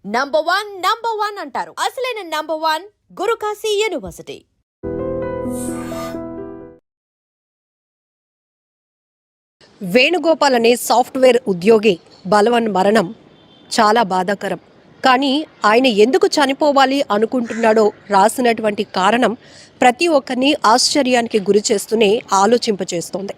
Number one అంటారు. అసలైన number 1 Guru Kashi university. Venugopal అనే సాఫ్ట్వేర్ ఉద్యోగి బలవన్ మరణం చాలా బాధాకరం. కానీ ఆయన ఎందుకు చనిపోవాలి అనుకుంటున్నాడో రాసినటువంటి కారణం ప్రతి ఒక్కరిని ఆశ్చర్యానికి గురి చేస్తూనే ఆలోచింపచేస్తోంది.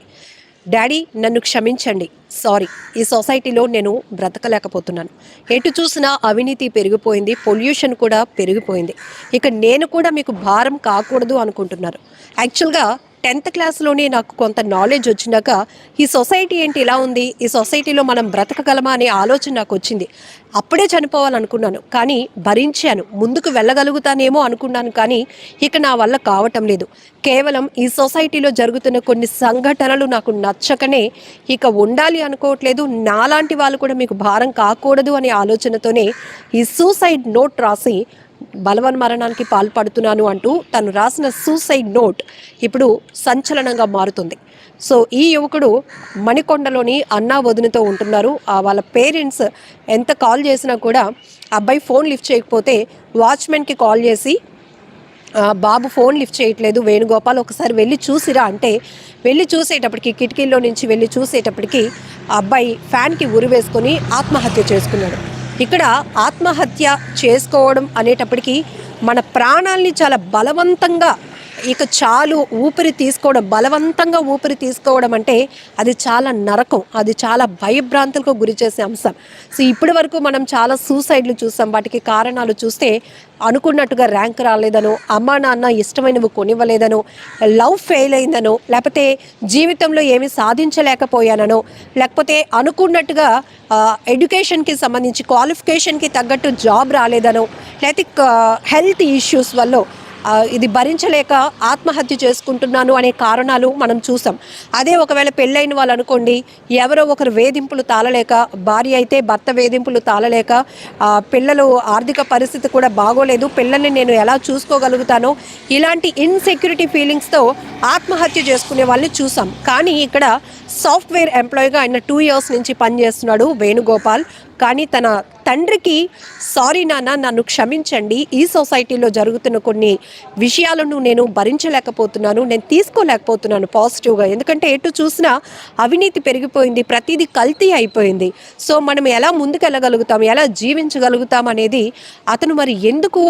డాడీ, నన్ను క్షమించండి, సారీ, ఈ సొసైటీలో నేను బ్రతకలేకపోతున్నాను. ఎటు చూసినా అవినీతి పెరిగిపోయింది, పొల్యూషన్ కూడా పెరిగిపోయింది. ఇక నేను కూడా మీకు భారం కాకూడదు అనుకుంటున్నారు. యాక్చువల్గా 10th క్లాస్లోనే నాకు కొంత నాలెడ్జ్ వచ్చినాక ఈ సొసైటీ ఏంటి ఇలా ఉంది, ఈ సొసైటీలో మనం బ్రతకగలమా అనే ఆలోచన నాకు వచ్చింది. అప్పుడే చనిపోవాలనుకున్నాను, కానీ భరించాను. ముందుకు వెళ్ళగలుగుతానేమో అనుకున్నాను, కానీ ఇక నా వల్ల కావటం లేదు. కేవలం ఈ సొసైటీలో జరుగుతున్న కొన్ని సంఘటనలు నాకు నచ్చకనే ఇక ఉండాలి అనుకోవట్లేదు. నాలాంటి వాళ్ళు కూడా మీకు భారం కాకూడదు అనే ఆలోచనతోనే ఈ సూసైడ్ నోట్ రాసి బలవన్ మరణానికి పాల్పడుతున్నాను అంటూ తను రాసిన సూసైడ్ నోట్ ఇప్పుడు సంచలనంగా మారుతుంది. సో ఈ యువకుడు మణికొండలోని అన్నా వదినతో ఉంటున్నారు. వాళ్ళ పేరెంట్స్ ఎంత కాల్ చేసినా కూడా అబ్బాయి ఫోన్ లిఫ్ట్ చేయకపోతే వాచ్మెన్కి కాల్ చేసి బాబు ఫోన్ లిఫ్ట్ చేయట్లేదు వేణుగోపాల్, ఒకసారి వెళ్ళి చూసిరా అంటే వెళ్ళి చూసేటప్పటికి, కిటికీల్లో నుంచి వెళ్ళి చూసేటప్పటికి అబ్బాయి ఫ్యాన్కి ఉరి వేసుకొని ఆత్మహత్య చేసుకున్నాడు. ఇక్కడ ఆత్మహత్య చేసుకోవడం అనేటప్పటికీ మన ప్రాణాల్ని చాలా బలవంతంగా ఇక చాలు ఊపిరి తీసుకోవడం, బలవంతంగా ఊపిరి తీసుకోవడం అంటే అది చాలా నరకం, అది చాలా భయభ్రాంతులకు గురి చేసే అంశం. సో ఇప్పటి వరకు మనం చాలా సూసైడ్లు చూసాం. వాటికి కారణాలు చూస్తే అనుకున్నట్టుగా ర్యాంక్ రాలేదనో, అమ్మా నాన్న ఇష్టమైనవి కొనివ్వలేదనో, లవ్ ఫెయిల్ అయిందనో, లేకపోతే జీవితంలో ఏమీ సాధించలేకపోయాననో, లేకపోతే అనుకున్నట్టుగా ఎడ్యుకేషన్కి సంబంధించి క్వాలిఫికేషన్కి తగ్గట్టు జాబ్ రాలేదనో, లేకపోతే హెల్త్ ఇష్యూస్ వల్ల ఇది భరించలేక ఆత్మహత్య చేసుకుంటున్నాను అనే కారణాలు మనం చూసాం. అదే ఒకవేళ పెళ్ళైన వాళ్ళు అనుకోండి, ఎవరో ఒకరు వేధింపులు తాళలేక, భార్య అయితే భర్త వేధింపులు తాళలేక, పిల్లలు ఆర్థిక పరిస్థితి కూడా బాగోలేదు, పిల్లల్ని నేను ఎలా చూసుకోగలుగుతానో, ఇలాంటి ఇన్సెక్యూరిటీ ఫీలింగ్స్తో ఆత్మహత్య చేసుకునే వాళ్ళని చూసాం. కానీ ఇక్కడ సాఫ్ట్వేర్ ఎంప్లాయీగా ఆయన 2 years నుంచి పనిచేస్తున్నాడు వేణుగోపాల్. కానీ తన తండ్రికి సారీ నాన్న, నన్ను క్షమించండి, ఈ సొసైటీలో జరుగుతున్న కొన్ని విషయాలను నేను భరించలేకపోతున్నాను, నేను తీసుకోలేకపోతున్నాను పాజిటివ్గా. ఎందుకంటే ఎటు చూసినా అవినీతి పెరిగిపోయింది, ప్రతిదీ కల్తీ అయిపోయింది. సో మనం ఎలా ముందుకెళ్ళగలుగుతాం, ఎలా జీవించగలుగుతాం అనేది అతను మరి ఎందుకు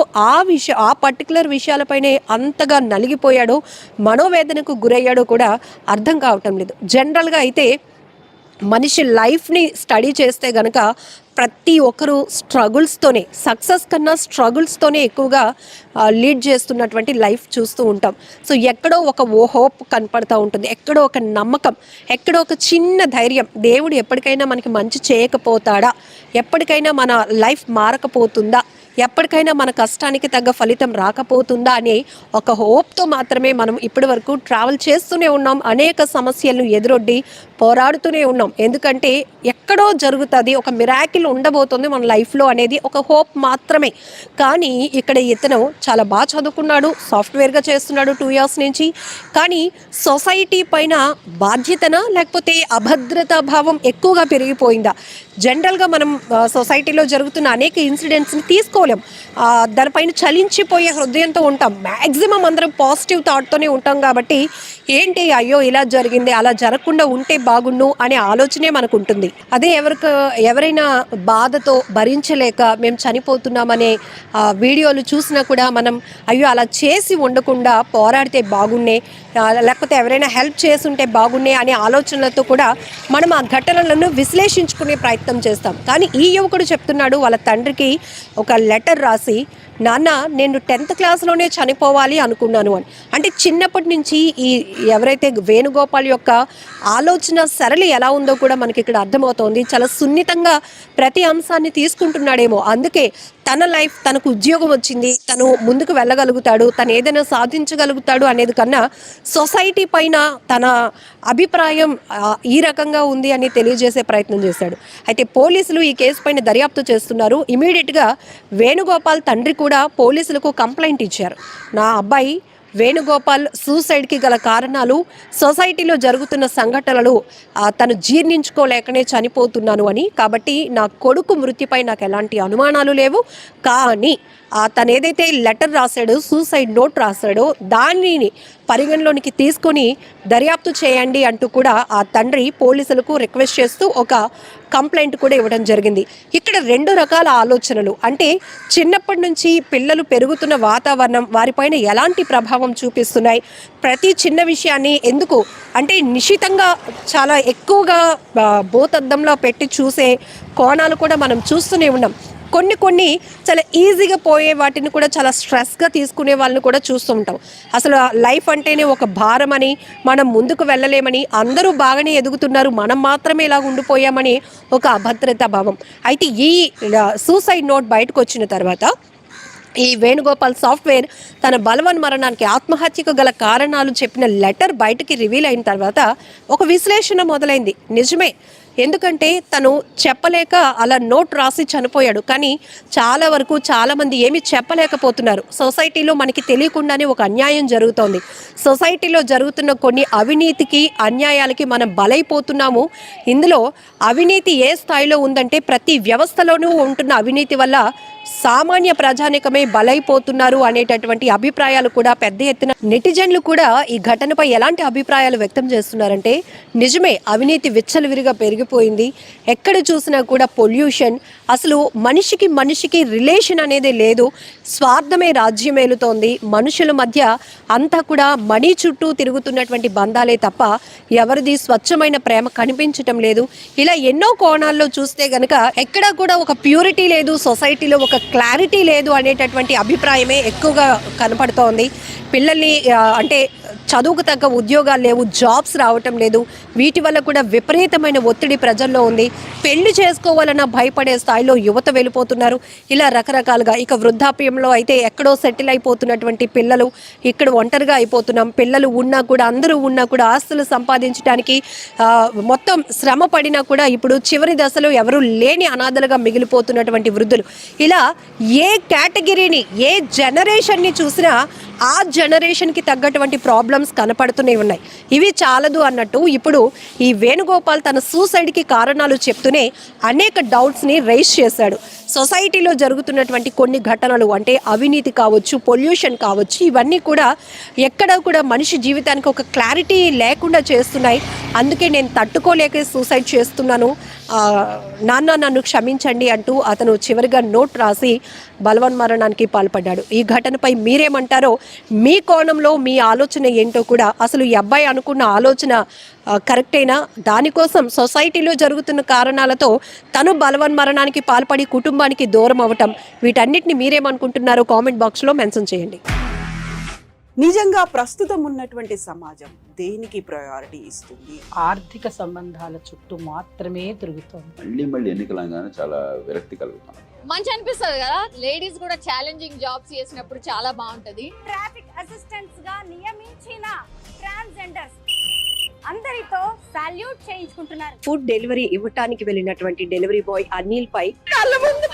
ఆ పర్టికులర్ విషయాలపైనే అంతగా నలిగిపోయాడో, మనోవేదనకు గురయ్యాడో కూడా అర్థం కావటం లేదు. జనరల్గా అయితే మనిషి లైఫ్ని స్టడీ చేస్తే గనక ప్రతి ఒక్కరూ స్ట్రగుల్స్తోనే, సక్సెస్ కన్నా స్ట్రగుల్స్తోనే ఎక్కువగా లీడ్ చేస్తున్నటువంటి లైఫ్ చూస్తూ ఉంటాం. సో ఎక్కడో ఒక హోప్ కనపడుతూ ఉంటుంది, ఎక్కడో ఒక నమ్మకం, ఎక్కడో ఒక చిన్న ధైర్యం, దేవుడు ఎప్పటికైనా మనకి మంచి చేయకపోతాడా, ఎప్పటికైనా మన లైఫ్ మారకపోతుందా, ఎప్పటికైనా మన కష్టానికి తగ్గ ఫలితం రాకపోతుందా అనే ఒక హోప్తో మాత్రమే మనం ఇప్పటి వరకు ట్రావెల్ చేస్తూనే ఉన్నాం. అనేక సమస్యలను ఎదురొడ్డి పోరాడుతూనే ఉన్నాం. ఎందుకంటే ఎక్కడో జరుగుతుంది, ఒక మిరాకిల్ ఉండబోతుంది మన లైఫ్లో అనేది ఒక హోప్ మాత్రమే. కానీ ఇక్కడ ఇతను చాలా బాగా చదువుకున్నాడు, సాఫ్ట్వేర్గా చేస్తున్నాడు 2 years నుంచి. కానీ సొసైటీ పైన బాధ్యతన లేకపోతే అభద్రతా భావం ఎక్కువగా పెరిగిపోయిందా? జనరల్గా మనం సొసైటీలో జరుగుతున్న అనేక ఇన్సిడెంట్స్ని తీసుకోలేం, దానిపైన చలించిపోయే హృదయంతో ఉంటాం. మ్యాక్సిమం అందరం పాజిటివ్ థాట్తోనే ఉంటాం. కాబట్టి ఏంటి, అయ్యో ఇలా జరిగింది, అలా జరగకుండా ఉంటే బాగుండు అనే ఆలోచనే మనకు ఉంటుంది. అదే ఎవరైనా బాధతో భరించలేక మేము చనిపోతున్నామనే వీడియోలు చూసినా కూడా మనం అయ్యో అలా చేసి ఉండకుండా పోరాడితే బాగుండే, లేకపోతే ఎవరైనా హెల్ప్ చేసి ఉంటే బాగుండే అనే ఆలోచనలతో కూడా మనం ఆ ఘటనలను విశ్లేషించుకునే ప్రయత్నం చేస్తాం. కానీ ఈ యువకుడు చెప్తున్నాడు వాళ్ళ తండ్రికి ఒక లెటర్ రాసి, నాన్న నేను 10th క్లాస్లోనే చనిపోవాలి అనుకున్నాను అని. అంటే చిన్నప్పటి నుంచి ఎవరైతే వేణుగోపాల్ యొక్క ఆలోచన సరళి ఎలా ఉందో కూడా మనకి ఇక్కడ అర్థమవుతోంది. చాలా సున్నితంగా ప్రతి అంశాన్ని తీసుకుంటున్నాడేమో. అందుకే తన లైఫ్, తనకు ఉద్యోగం వచ్చింది, తను ముందుకు వెళ్ళగలుగుతాడు, తను ఏదైనా సాధించగలుగుతాడు అనేది కన్నా సొసైటీ పైన తన అభిప్రాయం ఈ రకంగా ఉంది అని తెలియజేసే ప్రయత్నం చేశాడు. అయితే పోలీసులు ఈ కేసు పైన దర్యాప్తు చేస్తున్నారు. ఇమీడియట్గా వేణుగోపాల్ తండ్రి కూడా పోలీసులకు కంప్లైంట్ ఇచ్చారు. నా అబ్బాయి వేణుగోపాల్ సూసైడ్కి గల కారణాలు, సొసైటీలో జరుగుతున్న సంఘటనలు తను జీర్ణించుకోలేకనే చనిపోతున్నాను అని. కాబట్టి నా కొడుకు మృతిపై నాకు ఎలాంటి అనుమానాలు లేవు. కానీ తను ఏదైతే లెటర్ రాశాడో, సూసైడ్ నోట్ రాశాడో, దానిని పరిగణలోనికి తీసుకొని దర్యాప్తు చేయండి అంటూ కూడా ఆ తండ్రి పోలీసులకు రిక్వెస్ట్ చేస్తూ ఒక కంప్లైంట్ కూడా ఇవ్వడం జరిగింది. ఇక్కడ 2 రకాల ఆలోచనలు. అంటే చిన్నప్పటి నుంచి పిల్లలు పెరుగుతున్న వాతావరణం వారిపైన ఎలాంటి ప్రభావం చూపిస్తున్నాయి, ప్రతి చిన్న విషయాన్ని ఎందుకు అంటే నిశితంగా చాలా ఎక్కువగా భూతద్దంలో పెట్టి చూసే కోణాలు కూడా మనం చూస్తూనే ఉన్నాం. కొన్ని చాలా ఈజీగా పోయే వాటిని కూడా చాలా స్ట్రెస్గా తీసుకునే వాళ్ళని కూడా చూస్తూ ఉంటాం. అసలు లైఫ్ అంటేనే ఒక భారం అని, మనం ముందుకు వెళ్ళలేమని, అందరూ బాగానే ఎదుగుతున్నారు, మనం మాత్రమే ఇలా ఉండిపోయామని ఒక అభద్రతా భావం. అయితే ఈ సూసైడ్ నోట్ బయటకు వచ్చిన తర్వాత ఈ వేణుగోపాల్ సాఫ్ట్వేర్ తన బలవన్మరణానికి, ఆత్మహత్యకు గల కారణాలు చెప్పిన లెటర్ బయటికి రివీల్ అయిన తర్వాత ఒక విశ్లేషణ మొదలైంది. నిజమే, ఎందుకంటే తను చెప్పలేక అలా నోట్ రాసి చనిపోయాడు. కానీ చాలా వరకు చాలామంది ఏమీ చెప్పలేకపోతున్నారు. సొసైటీలో మనకి తెలియకుండానే ఒక అన్యాయం జరుగుతోంది. సొసైటీలో జరుగుతున్న కొన్ని అవినీతికి, అన్యాయాలకి మనం బలైపోతున్నాము. ఇందులో అవినీతి ఏ స్థాయిలో ఉందంటే ప్రతి వ్యవస్థలోనూ ఉంటున్న అవినీతి వల్ల సామాన్య ప్రజానికమే బలైపోతున్నారు అనేటటువంటి అభిప్రాయాలు కూడా పెద్ద ఎత్తున నెటిజన్లు కూడా ఈ ఘటనపై ఎలాంటి అభిప్రాయాలు వ్యక్తం చేస్తున్నారంటే, నిజమే అవినీతి విచ్చలవిరిగా పెరిగిపోయింది. ఎక్కడ చూసినా కూడా పొల్యూషన్, అసలు మనిషికి రిలేషన్ అనేది లేదు, స్వార్థమే రాజ్యమేలుతోంది. మనుషుల మధ్య అంతా కూడా మనీ చుట్టూ తిరుగుతున్నటువంటి బంధాలే తప్ప ఎవరిది స్వచ్ఛమైన ప్రేమ కనిపించటం లేదు. ఇలా ఎన్నో కోణాల్లో చూస్తే గనక ఎక్కడా కూడా ఒక ప్యూరిటీ లేదు, సొసైటీలో ఒక క్లారిటీ లేదు అనేటటువంటి అభిప్రాయమే ఎక్కువగా కనపడుతోంది. పిల్లల్ని అంటే చదువుకు తగ్గ ఉద్యోగాలు లేవు, జాబ్స్ రావటం లేదు. వీటి వల్ల కూడా విపరీతమైన ఒత్తిడి ప్రజల్లో ఉంది. పెళ్లి చేసుకోవాలన్నా భయపడే స్థాయిలో యువత వెళ్ళిపోతున్నారు. ఇలా రకరకాలుగా ఇక వృద్ధాప్యంలో అయితే ఎక్కడో సెటిల్ అయిపోతున్నటువంటి పిల్లలు, ఇక్కడ ఒంటరిగా అయిపోతున్నాం. పిల్లలు ఉన్నా కూడా, అందరూ ఉన్నా కూడా ఆస్తులు సంపాదించడానికి మొత్తం శ్రమ పడినా కూడా ఇప్పుడు చివరి దశలో ఎవరు లేని అనాథలుగా మిగిలిపోతున్నటువంటి వృద్ధులు. ఇలా ఏ కేటగిరీని, ఏ జనరేషన్ని చూసినా ఆ జనరేషన్కి తగ్గటువంటి ప్రాబ్లమ్స్ కనపడుతూనే ఉన్నాయి. ఇవి చాలదు అన్నట్టు ఇప్పుడు ఈ వేణుగోపాల్ తన సూసైడ్కి కారణాలు చెప్తూనే అనేక డౌట్స్ని రైజ్ చేశాడు. సొసైటీలో జరుగుతున్నటువంటి కొన్ని ఘటనలు, అంటే అవినీతి కావచ్చు, పొల్యూషన్ కావచ్చు, ఇవన్నీ కూడా ఎక్కడ కూడా మనిషి జీవితానికి ఒక క్లారిటీ లేకుండా చేస్తున్నాయి. అందుకే నేను తట్టుకోలేక సూసైడ్ చేస్తున్నాను, నాన్న నన్ను క్షమించండి అంటూ అతను చివరిగా నోట్ రాసి బలవన్మరణానికి పాల్పడ్డాడు. ఈ ఘటనపై మీరేమంటారో, మీ కోణంలో మీ ఆలోచన ఏంటో కూడా, అసలు ఈ అబ్బాయి అనుకున్న ఆలోచన కరెక్టేనా, దానికోసం సొసైటీలో జరుగుతున్న కారణాలతో తను బలవన్మరణానికి పాల్పడి కుటుంబానికి దూరం అవ్వటం, వీటన్నిటిని మీరేమనుకుంటున్నారో కామెంట్ బాక్స్లో మెన్షన్ చేయండి. నిజంగా ప్రస్తుతం ఉన్నటువంటి సమాజం దేనికి ప్రయారిటీ ఇస్తుంది? ఆర్థిక సంబంధాల చుట్టూ మాత్రమే తిరుగుతోంది. మళ్ళీ ఎన్నికలంగానే చాలా విరక్తి కలుగుతాం. మంచి అనిపిస్తుంది కదా, లేడీస్ కూడా ఛాలెంజింగ్ జాబ్స్ చేసినప్పుడు చాలా బాగుంటది. ట్రాఫిక్ అసిస్టెంట్స్ గా నియమించిన ట్రాన్స్జెండర్స్ అందరితో సాల్యూట్ చేయించుకుంటున్నారు. ఫుడ్ డెలివరీ ఇవ్వటానికి వెళ్ళినటువంటి డెలివరీ బాయ్ అనిల్ పై కళ్ళ ముందు